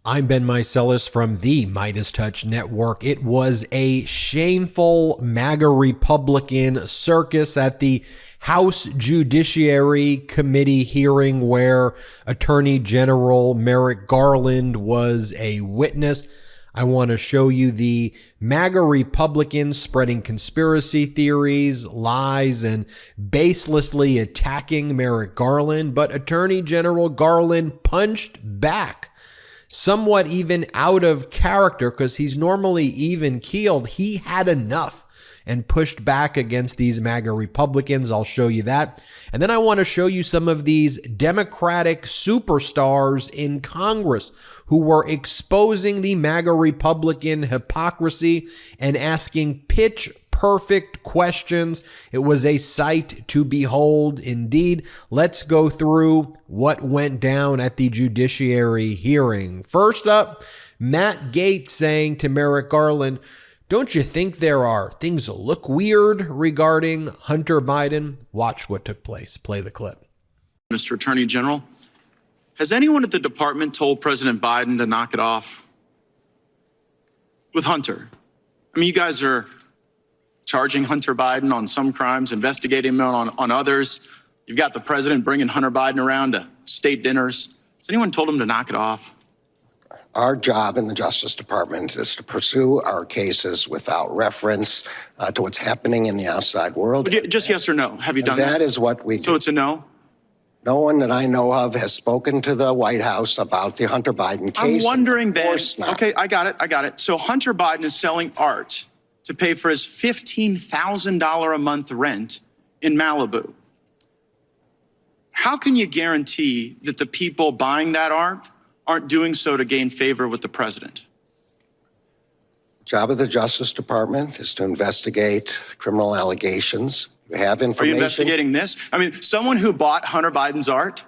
I'm Ben Meiselas from the MeidasTouch Network. It was a shameful MAGA Republican circus at the House Judiciary Committee hearing where Attorney General Merrick Garland was a witness. I want to show you the MAGA Republicans spreading conspiracy theories, lies, and baselessly attacking Merrick Garland, but Attorney General Garland punched back. Somewhat even out of character because he's normally even-keeled. He had enough and pushed back against these MAGA Republicans. I'll show you that. And then I want to show you some of these Democratic superstars in Congress who were exposing the MAGA Republican hypocrisy and asking pitch-perfect questions. It was a sight to behold indeed. Let's go through what went down at the judiciary hearing. First up, Matt Gaetz saying to Merrick Garland, "Don't you think there are things that look weird regarding Hunter Biden?" Watch what took place. Play the clip. Mr. Attorney General, has anyone at the department told President Biden to knock it off with Hunter? I mean, you guys are charging Hunter Biden on some crimes, investigating him on others. You've got the president bringing Hunter Biden around to state dinners. Has anyone told him to knock it off? Our job in the Justice Department is to pursue our cases without reference to what's happening in the outside world. Just yes or no. Have you done that? That is what we do. So it's a no? No one that I know of has spoken to the White House about the Hunter Biden case. I'm wondering then. Of course not. Okay, I got it. So Hunter Biden is selling art to pay for his $15,000 a month rent in Malibu. How can you guarantee that the people buying that art aren't doing so to gain favor with the president? Job of the Justice Department is to investigate criminal allegations. You have information. Are you investigating this? I mean, someone who bought Hunter Biden's art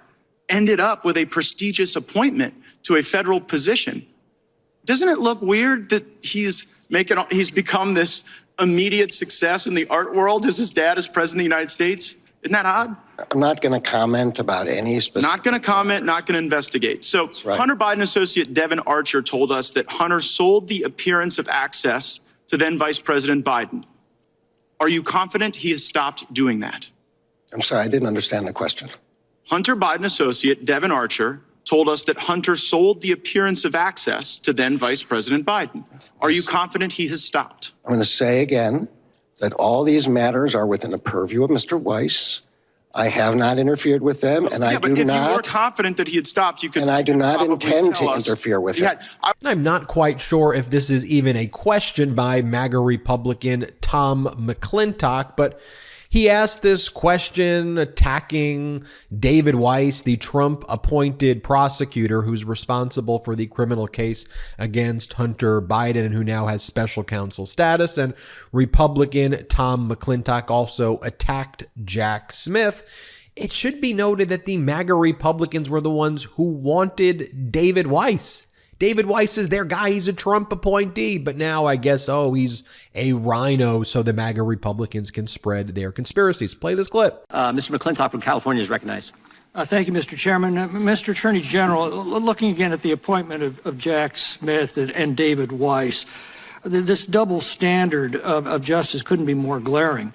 ended up with a prestigious appointment to a federal position. Doesn't it look weird that he's become this immediate success in the art world as his dad is president of the United States? Isn't that odd? I'm not going to comment about any specific. Not going to comment, not going to investigate. So right. Hunter Biden associate Devin Archer told us that Hunter sold the appearance of access to then Vice President Biden. Are you confident he has stopped doing that? I'm sorry, I didn't understand the question. Hunter Biden associate Devin Archer told us that Hunter sold the appearance of access to then Vice President Biden. Are you confident he has stopped? I'm going to say again that all these matters are within the purview of Mr. Weiss. I have not interfered with them, and I do not. But if you were confident that he had stopped, you could. And I do not intend to interfere with him. I'm not quite sure if this is even a question by MAGA Republican Tom McClintock, but he asked this question attacking David Weiss, the Trump-appointed prosecutor who's responsible for the criminal case against Hunter Biden and who now has special counsel status. And Republican Tom McClintock also attacked Jack Smith. It should be noted that the MAGA Republicans were the ones who wanted David Weiss. David Weiss is their guy. He's a Trump appointee. But now I guess, he's a rhino so the MAGA Republicans can spread their conspiracies. Play this clip. Mr. McClintock from California is recognized. Thank you, Mr. Chairman. Mr. Attorney General, looking again at the appointment of Jack Smith and David Weiss, this double standard of justice couldn't be more glaring.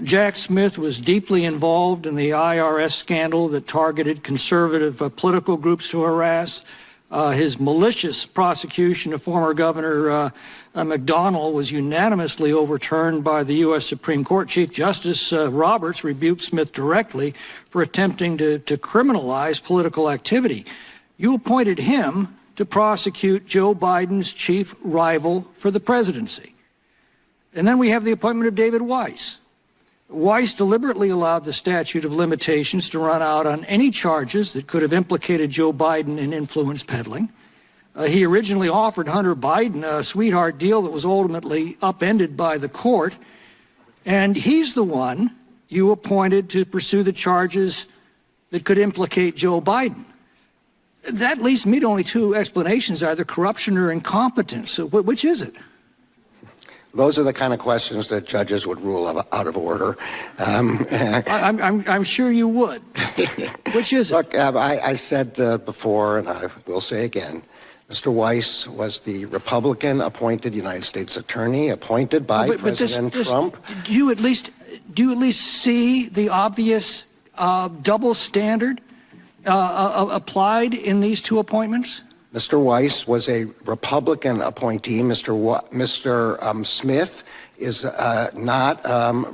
Jack Smith was deeply involved in the IRS scandal that targeted conservative political groups to harass. His malicious prosecution of former Governor McDonnell was unanimously overturned by the U.S. Supreme Court. Chief Justice Roberts rebuked Smith directly for attempting to criminalize political activity. You appointed him to prosecute Joe Biden's chief rival for the presidency. And then we have the appointment of David Weiss. Weiss deliberately allowed the statute of limitations to run out on any charges that could have implicated Joe Biden in influence peddling. He originally offered Hunter Biden a sweetheart deal that was ultimately upended by the court. And he's the one you appointed to pursue the charges that could implicate Joe Biden. That leaves me to only two explanations, either corruption or incompetence. So which is it? Those are the kind of questions that judges would rule out of order. I'm sure you would. Which is it? Look, I said before, and I will say again, Mr. Weiss was the Republican-appointed United States attorney appointed by President Trump. Do you at least see the obvious double standard applied in these two appointments? Mr. Weiss was a Republican appointee. Mr. Smith is not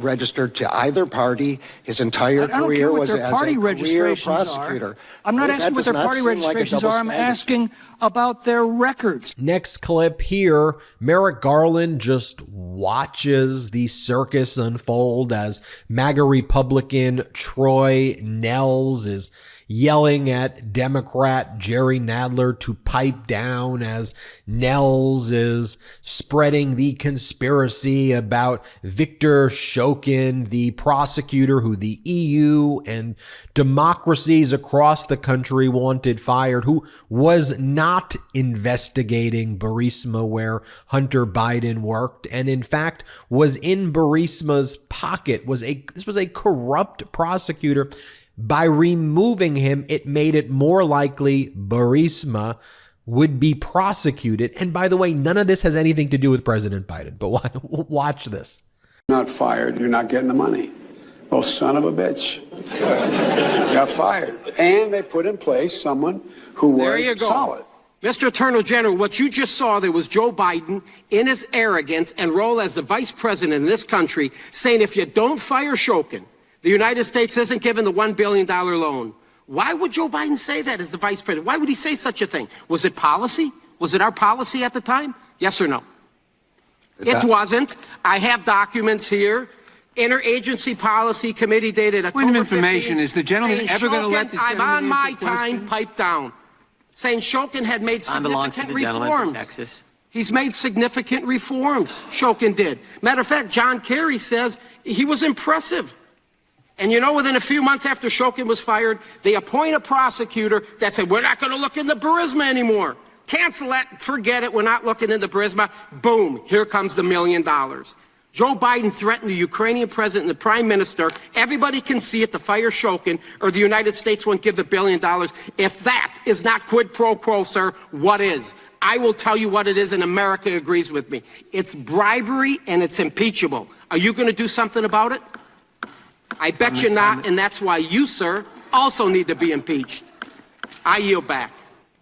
registered to either party. His entire career was as a career prosecutor. I'm not asking what their party registrations are. I'm asking about their records. Next clip here, Merrick Garland just watches the circus unfold as MAGA Republican Troy Nehls is yelling at Democrat Jerry Nadler to pipe down as Nehls is spreading the conspiracy about Victor Shokin, the prosecutor who the EU and democracies across the country wanted fired, who was not investigating Burisma where Hunter Biden worked, and in fact was in Burisma's pocket. This was a corrupt prosecutor. By removing him, it made it more likely Burisma would be prosecuted. And by the way, none of this has anything to do with President Biden, but watch this. Not fired, you're not getting the money. Oh, son of a bitch. Got fired. And they put in place someone who was solid. Mr. Attorney General, what you just saw there was Joe Biden in his arrogance and role as the vice president in this country saying if you don't fire Shokin, the United States isn't given the $1 billion loan. Why would Joe Biden say that as the vice president? Why would he say such a thing? Was it policy? Was it our policy at the time? Yes or no? It wasn't. I have documents here. Interagency Policy Committee dated October 15th. Point of information, is the gentleman ever going to let this I'm gentleman on my answer a question? time, pipe down. Saying Shokin had made Time belongs to significant the gentleman reforms. from Texas. He's made significant reforms. Shokin did. Matter of fact, John Kerry says he was impressive. And you know, within a few months after Shokin was fired, they appoint a prosecutor that said, we're not going to look into Burisma anymore. Cancel that. Forget it. We're not looking into Burisma. Boom. Here comes the $1 million. Joe Biden threatened the Ukrainian president and the prime minister. Everybody can see it, to fire Shokin, or the United States won't give the $1 billion. If that is not quid pro quo, sir, what is? I will tell you what it is, and America agrees with me. It's bribery, and it's impeachable. Are you going to do something about it? I bet you not, and that's why you, sir, also need to be impeached. I yield back.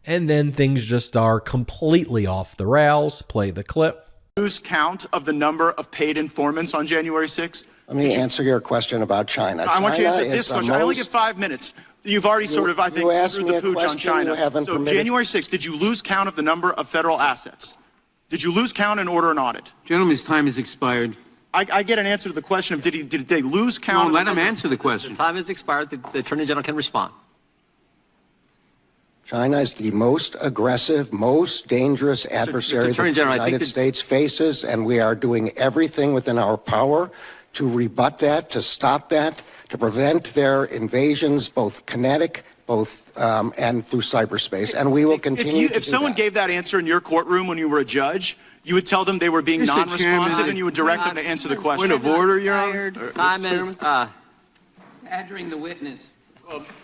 And then things just are completely off the rails. Play the clip. Lose count of the number of paid informants on January 6th? Let me answer your question about China. I want you to answer China this question. I only get 5 minutes. You've already sort of, I think, screwed the pooch on China. So January 6th, did you lose count of the number of federal assets? Did you lose count and order an audit? Gentleman's time has expired. I get an answer to the question of did they lose count? No, let him answer the question. The time has expired. The Attorney General can respond. China is the most aggressive, most dangerous adversary that the United States faces, and we are doing everything within our power to rebut that, to stop that, to prevent their invasions, both kinetic, and through cyberspace. And we will continue to do that. If someone gave that answer in your courthouse when you were a judge, you would tell them they were being non-responsive, and you would direct them to answer the question. Point of order, Your Honor. Time is badgering the witness.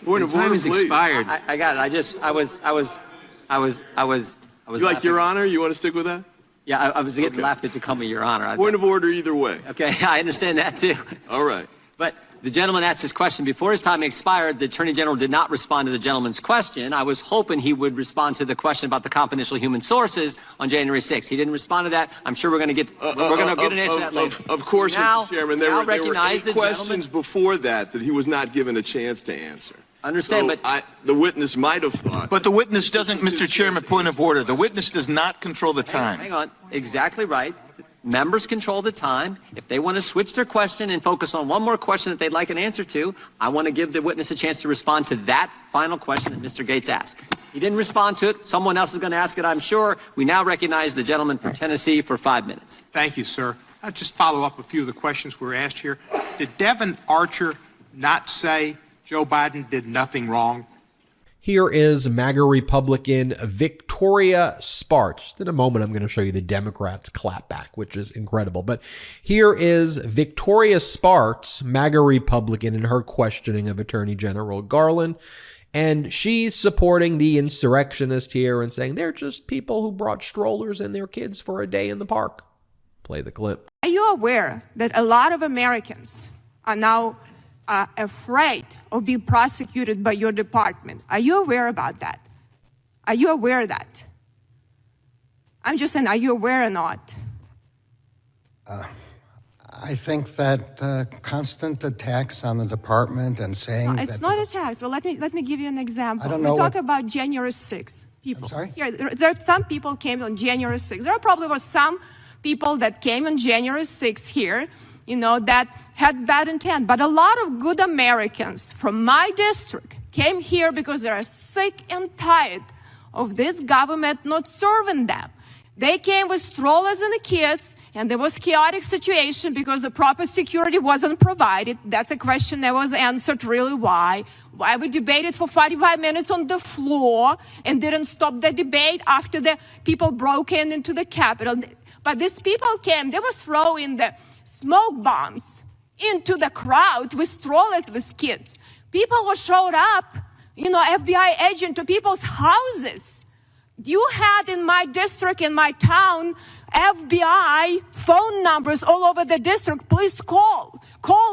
Point of order, please. Expired. I got it. I was. You like Your Honor? You want to stick with that? Yeah, I was getting laughed at to call me Your Honor. Point of order either way. Okay, I understand that too. All right. But the gentleman asked his question before his time expired. The Attorney General did not respond to the gentleman's question. I was hoping he would respond to the question about the confidential human sources on January 6th. He didn't respond to that. I'm sure we're going to get an answer to that later. Of course, now, Mr. Chairman. There were 8 questions before that he was not given a chance to answer. Understand, so but the witness might have thought. But the witness doesn't, Mr. Chairman, point of order. The witness does not control the time. Hang on. Exactly right. Members control the time. If they want to switch their question and focus on one more question that they'd like an answer to, I want to give the witness a chance to respond to that final question that Mr. Gates asked. He didn't respond to it. Someone else is going to ask it, I'm sure. We now recognize the gentleman from Tennessee for 5 minutes. Thank you, sir. I'll just follow up a few of the questions we were asked here. Did Devin Archer not say Joe Biden did nothing wrong? Here is MAGA Republican Victoria Spartz. Just in a moment, I'm going to show you the Democrats' clapback, which is incredible. But here is Victoria Spartz, MAGA Republican, in her questioning of Attorney General Garland. And she's supporting the insurrectionist here and saying they're just people who brought strollers and their kids for a day in the park. Play the clip. Are you aware that a lot of Americans are now afraid of being prosecuted by your department? Are you aware about that? Are you aware of that? I'm just saying, are you aware or not? I think that constant attacks on the department and saying no, it's not attacks. Well, let me give you an example. I don't know we talk about January 6th. People. I'm sorry? Here, some people came on January 6th. There probably were some people that came on January 6th here, that had bad intent. But a lot of good Americans from my district came here because they are sick and tired of this government not serving them. They came with strollers and the kids, and there was chaotic situation because the proper security wasn't provided. That's a question that was answered really why. Why we debated for 45 minutes on the floor and didn't stop the debate after the people broke into the Capitol. But these people came, they were throwing the smoke bombs into the crowd with strollers with kids. People were showed up, FBI agent to people's houses. You had in my district, in my town, FBI phone numbers all over the district. Please call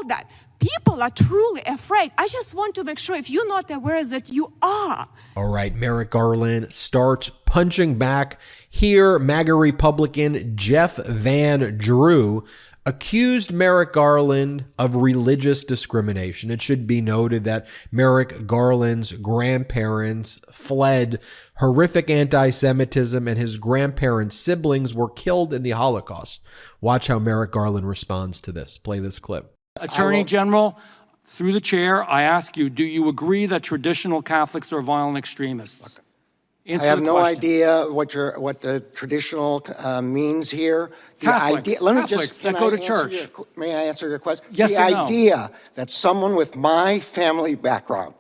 that. People are truly afraid. I just want to make sure if you're not aware that you are. All right, Merrick Garland starts punching back. Here, MAGA Republican Jeff Van Drew accused Merrick Garland of religious discrimination. It should be noted that Merrick Garland's grandparents fled horrific anti-Semitism and his grandparents' siblings were killed in the Holocaust. Watch how Merrick Garland responds to this. Play this clip. Attorney General, through the chair, I ask you, do you agree that traditional Catholics are violent extremists? I have no idea what the traditional means here. Catholics that go to church. May I answer your question? Yes the or no? idea that someone with my family background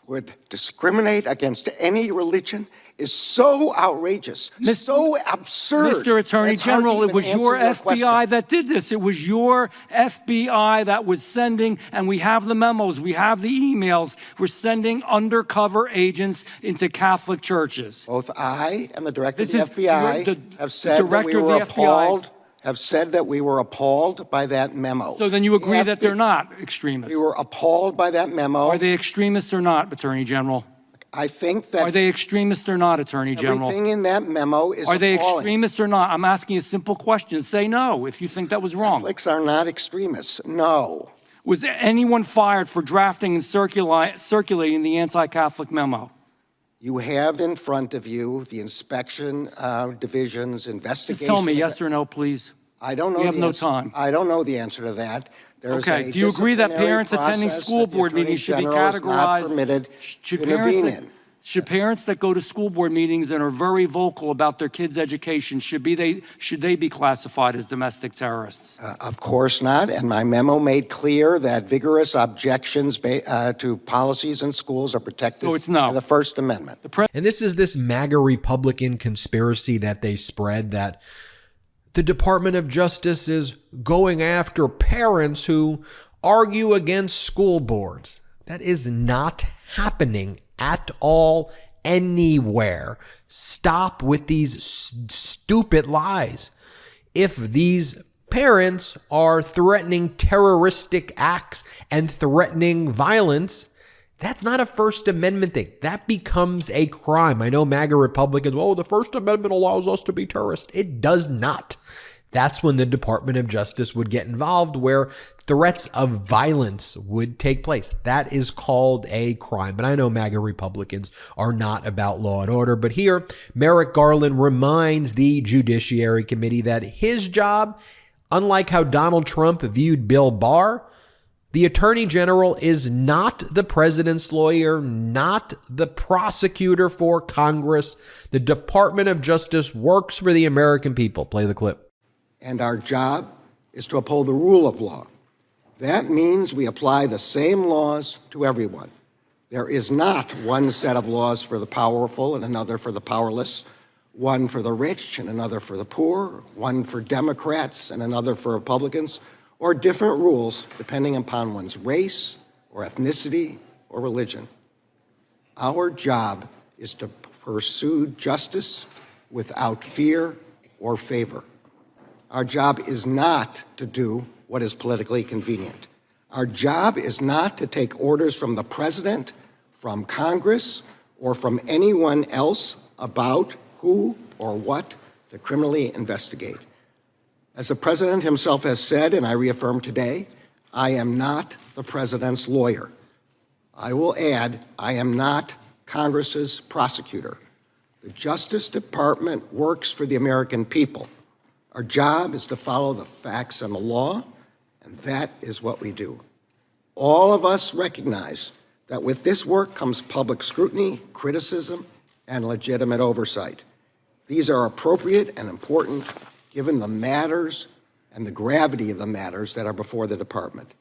would discriminate against any religion is so outrageous, so absurd. Mr. Attorney General, it was your FBI that did this. It was your FBI that was sending, and we have the memos, we have the emails, we're sending undercover agents into Catholic churches. Both I and the director of the FBI have said that we were appalled. Have said that we were appalled by that memo. So then you agree that they're not extremists? We were appalled by that memo. Are they extremists or not, Attorney General? I think that... Are they extremists or not, Attorney General? Everything in that memo is Are they appalling. extremists or not? I'm asking a simple question. Say no if you think that was wrong. Catholics are not extremists. No. Was anyone fired for drafting and circulating the anti-Catholic memo? You have in front of you the inspection division's investigation. Just tell me yes or no, please. I don't know. We have no time. I don't know the answer to that. Okay. Do you agree that parents attending school board meetings should be categorized? Should parents that go to school board meetings and are very vocal about their kids' education, should they be classified as domestic terrorists? Of course not. And my memo made clear that vigorous objections to policies in schools are protected by the First Amendment. And this is this MAGA Republican conspiracy that they spread that the Department of Justice is going after parents who argue against school boards. That is not happening at all anywhere. Stop with these stupid lies. If these parents are threatening terroristic acts and threatening violence, that's not a First Amendment thing. That becomes a crime. I know MAGA Republicans, the First Amendment allows us to be terrorists. It does not. That's when the Department of Justice would get involved, where threats of violence would take place. That is called a crime. But I know MAGA Republicans are not about law and order. But here, Merrick Garland reminds the Judiciary Committee that his job, unlike how Donald Trump viewed Bill Barr, the Attorney General is not the president's lawyer, not the prosecutor for Congress. The Department of Justice works for the American people. Play the clip. And our job is to uphold the rule of law. That means we apply the same laws to everyone. There is not one set of laws for the powerful and another for the powerless, one for the rich and another for the poor, one for Democrats and another for Republicans, or different rules depending upon one's race or ethnicity or religion. Our job is to pursue justice without fear or favor. Our job is not to do what is politically convenient. Our job is not to take orders from the president, from Congress, or from anyone else about who or what to criminally investigate. As the president himself has said, and I reaffirm today, I am not the president's lawyer. I will add, I am not Congress's prosecutor. The Justice Department works for the American people. Our job is to follow the facts and the law, and that is what we do. All of us recognize that with this work comes public scrutiny, criticism, and legitimate oversight. These are appropriate and important given the matters and the gravity of the matters that are before the department.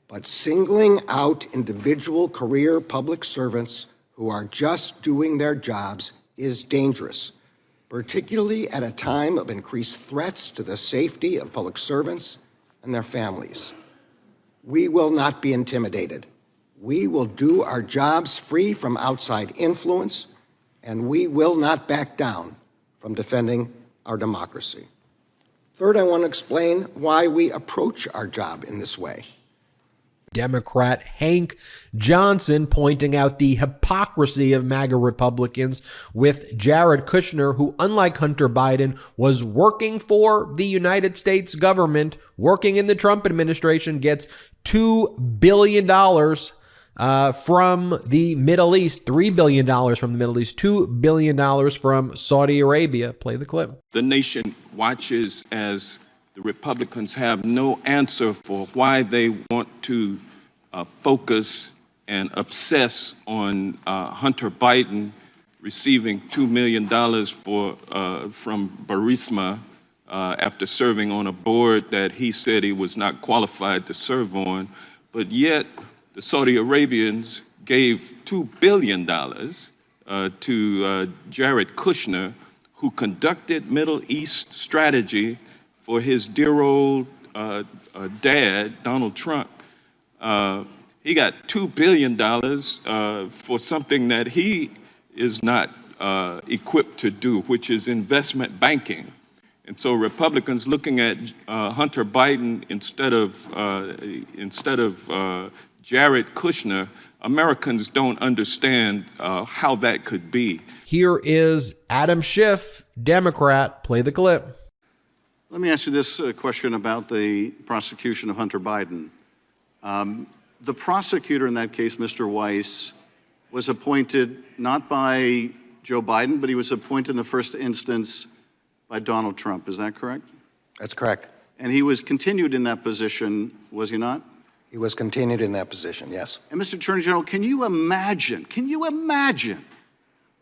But singling out individual career public servants who are just doing their jobs is dangerous, particularly at a time of increased threats to the safety of public servants and their families. We will not be intimidated. We will do our jobs free from outside influence, and we will not back down from defending our democracy. Third, I want to explain why we approach our job in this way. Democrat Hank Johnson pointing out the hypocrisy of MAGA Republicans with Jared Kushner, who, unlike Hunter Biden, was working for the United States government, working in the Trump administration, gets $2 billion from the Middle East, $3 billion from the Middle East, $2 billion from Saudi Arabia. Play the clip. The nation watches as the Republicans have no answer for why they want to focus and obsess on Hunter Biden receiving $2 million from Burisma after serving on a board that he said he was not qualified to serve on. But yet the Saudi Arabians gave $2 billion to Jared Kushner, who conducted Middle East strategy for his dear old dad, Donald Trump. He got $2 billion for something that he is not equipped to do, which is investment banking. And so Republicans looking at Hunter Biden instead of Jared Kushner, Americans don't understand how that could be. Here is Adam Schiff, Democrat. Play the clip. Let me ask you this question about the prosecution of Hunter Biden. The prosecutor in that case, Mr. Weiss, was appointed not by Joe Biden, but he was appointed in the first instance by Donald Trump. Is that correct? That's correct. And he was continued in that position, was he not? He was continued in that position, yes. And Mr. Attorney General, can you imagine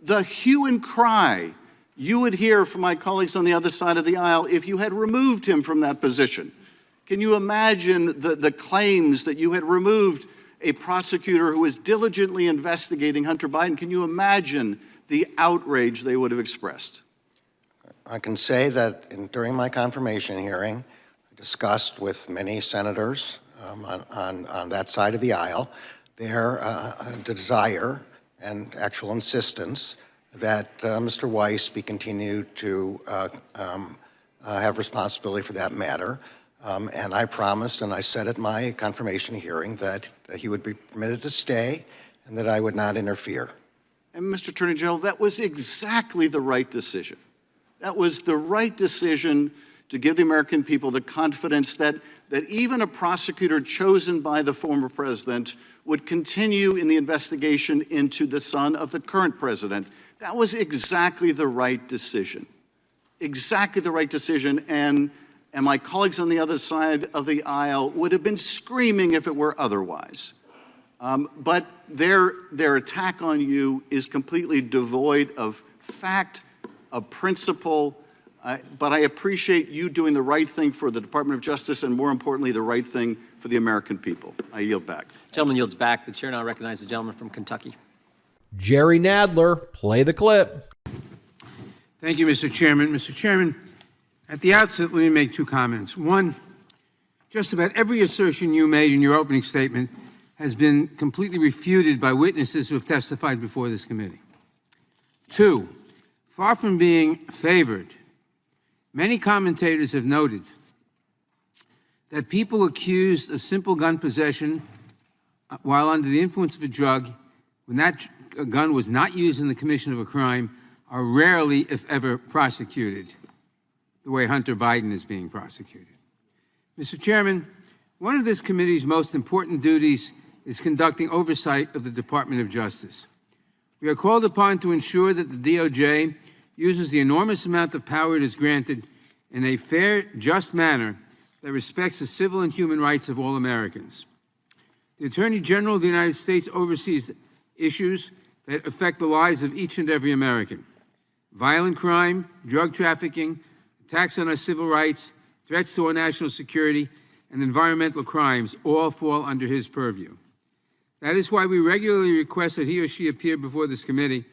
the hue and cry you would hear from my colleagues on the other side of the aisle if you had removed him from that position? Can you imagine the claims that you had removed a prosecutor who was diligently investigating Hunter Biden? Can you imagine the outrage they would have expressed? I can say that during my confirmation hearing, I discussed with many senators on that side of the aisle their desire and actual insistence that Mr. Weiss be continued to have responsibility for that matter. And I promised, and I said at my confirmation hearing, that he would be permitted to stay and that I would not interfere. And Mr. Attorney General, that was exactly the right decision. That was the right decision to give the American people the confidence that even a prosecutor chosen by the former president would continue in the investigation into the son of the current president. That was exactly the right decision. Exactly the right decision. And my colleagues on the other side of the aisle would have been screaming if it were otherwise. But their attack on you is completely devoid of fact, of principle. But I appreciate you doing the right thing for the Department of Justice and, more importantly, the right thing for the American people. I yield back. Gentleman yields back. The chair now recognizes the gentleman from Kentucky. Jerry Nadler, play the clip. Thank you, Mr. Chairman. Mr. Chairman, at the outset, let me make two comments. One, just about every assertion you made in your opening statement has been completely refuted by witnesses who have testified before this committee. 2, far from being favored, many commentators have noted that people accused of simple gun possession while under the influence of a drug, when that gun was not used in the commission of a crime, are rarely, if ever, prosecuted the way Hunter Biden is being prosecuted. Mr. Chairman, one of this committee's most important duties is conducting oversight of the Department of Justice. We are called upon to ensure that the DOJ uses the enormous amount of power it is granted in a fair, just manner that respects the civil and human rights of all Americans. The Attorney General of the United States oversees issues that affect the lives of each and every American. Violent crime, drug trafficking, attacks on our civil rights, threats to our national security, and environmental crimes all fall under his purview. That is why we regularly request that he or she appear before this committee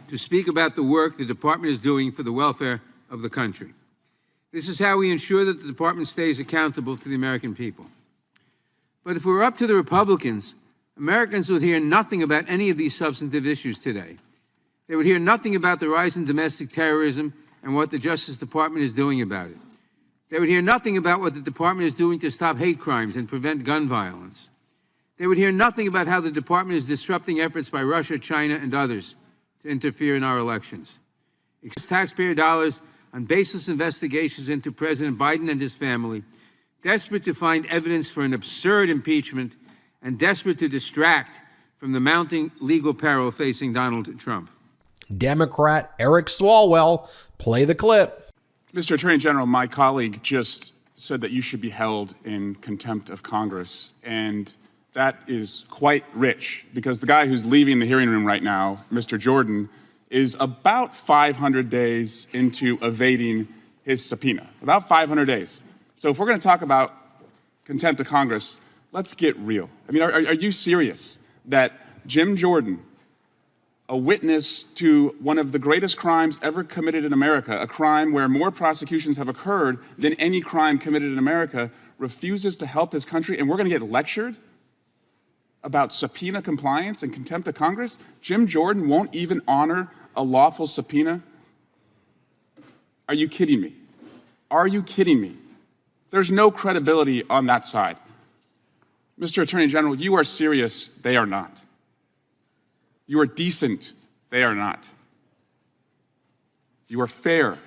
to speak about the work the department is doing for the welfare of the country. This is how we ensure that the department stays accountable to the American people. But if it were up to the Republicans, Americans would hear nothing about any of these substantive issues today. They would hear nothing about the rise in domestic terrorism and what the Justice Department is doing about it. They would hear nothing about what the department is doing to stop hate crimes and prevent gun violence. They would hear nothing about how the department is disrupting efforts by Russia, China, and others to interfere in our elections. It costs taxpayer dollars on baseless investigations into President Biden and his family, desperate to find evidence for an absurd impeachment, and desperate to distract from the mounting legal peril facing Donald Trump. Democrat Eric Swalwell, play the clip. Mr. Attorney General, my colleague just said that you should be held in contempt of Congress, and that is quite rich, because the guy who's leaving the hearing room right now, Mr. Jordan, is about 500 days into evading his subpoena. About 500 days. So if we're going to talk about contempt of Congress, let's get real. I mean, are you serious that Jim Jordan, a witness to one of the greatest crimes ever committed in America, a crime where more prosecutions have occurred than any crime committed in America, refuses to help his country, and we're going to get lectured about subpoena compliance and contempt of Congress? Jim Jordan won't even honor a lawful subpoena? Are you kidding me? Are you kidding me? There's no credibility on that side. Mr. Attorney General, you are serious, they are not. You are decent, they are not. You are fair,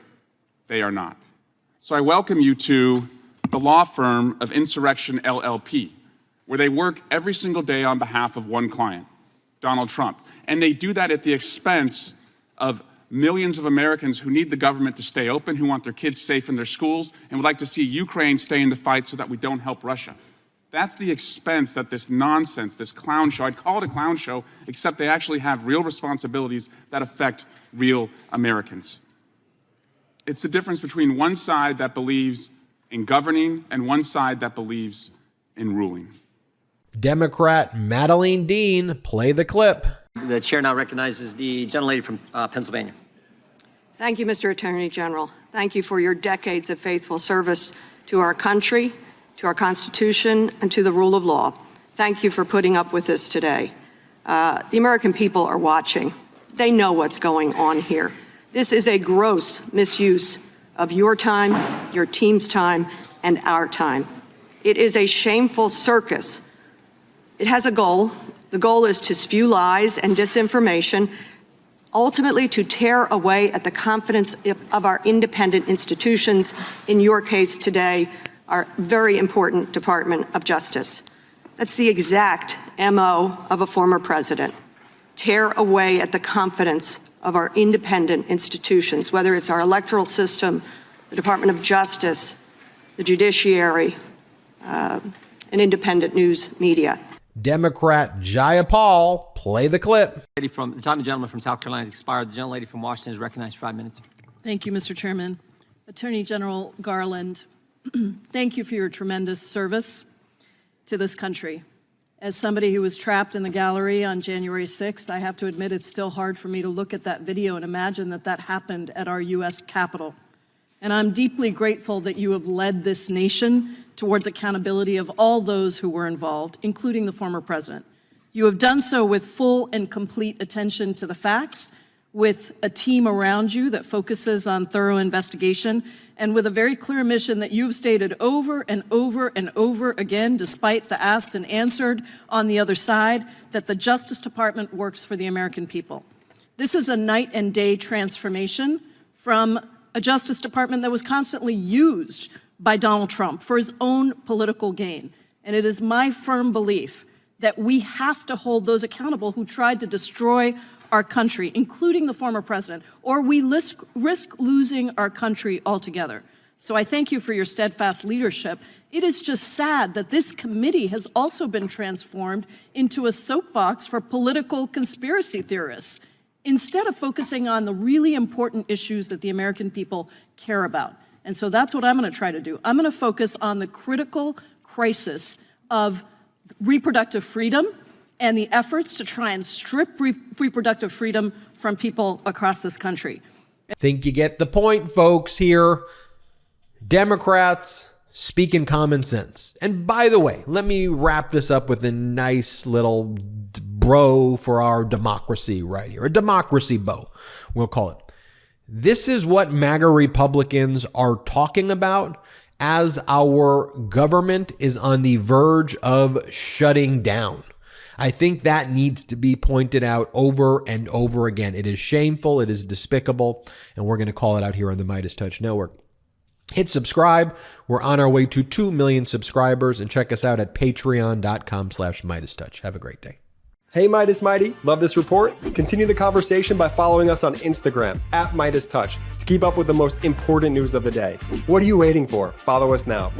they are not. So I welcome you to the law firm of Insurrection LLP, where they work every single day on behalf of one client, Donald Trump. And they do that at the expense of millions of Americans who need the government to stay open, who want their kids safe in their schools, and would like to see Ukraine stay in the fight so that we don't help Russia. That's the expense that this nonsense, this clown show, I'd call it a clown show, except they actually have real responsibilities that affect real Americans. It's the difference between one side that believes in governing and one side that believes in ruling. Democrat Madeleine Dean, play the clip. The chair now recognizes the gentlelady from Pennsylvania. Thank you, Mr. Attorney General. Thank you for your decades of faithful service to our country, to our Constitution, and to the rule of law. Thank you for putting up with this today. The American people are watching. They know what's going on here. This is a gross misuse of your time, your team's time, and our time. It is a shameful circus. It has a goal. The goal is to spew lies and disinformation, ultimately to tear away at the confidence of our independent institutions, in your case today, our very important Department of Justice. That's the exact MO of a former president. Tear away at the confidence of our independent institutions, whether it's our electoral system, the Department of Justice, the judiciary, and independent news media. Democrat Jayapal, play the clip. The time of the gentleman from South Carolina has expired. The gentlelady from Washington is recognized for 5 minutes. Thank you, Mr. Chairman. Attorney General Garland, thank you for your tremendous service to this country. As somebody who was trapped in the gallery on January 6th, I have to admit it's still hard for me to look at that video and imagine that that happened at our U.S. Capitol. And I'm deeply grateful that you have led this nation towards accountability of all those who were involved, including the former president. You have done so with full and complete attention to the facts, with a team around you that focuses on thorough investigation, and with a very clear mission that you've stated over and over and over again, despite the asked and answered on the other side, that the Justice Department works for the American people. This is a night and day transformation from a Justice Department that was constantly used by Donald Trump for his own political gain. And it is my firm belief that we have to hold those accountable who tried to destroy our country, including the former president, or we risk losing our country altogether. So I thank you for your steadfast leadership. It is just sad that this committee has also been transformed into a soapbox for political conspiracy theorists, instead of focusing on the really important issues that the American people care about. And so that's what I'm going to try to do. I'm going to focus on the critical crisis of reproductive freedom and the efforts to try and strip reproductive freedom from people across this country. I think you get the point, folks, here. Democrats speaking common sense. And by the way, let me wrap this up with a nice little bro for our democracy right here. A democracy bow, we'll call it. This is what MAGA Republicans are talking about as our government is on the verge of shutting down. I think that needs to be pointed out over and over again. It is shameful, it is despicable, and we're going to call it out here on the MeidasTouch Network. Hit subscribe. We're on our way to 2 million subscribers, and check us out at patreon.com/MeidasTouch. Have a great day. Hey Meidas Mighty, love this report? Continue the conversation by following us on Instagram @MeidasTouch to keep up with the most important news of the day. What are you waiting for? Follow us now.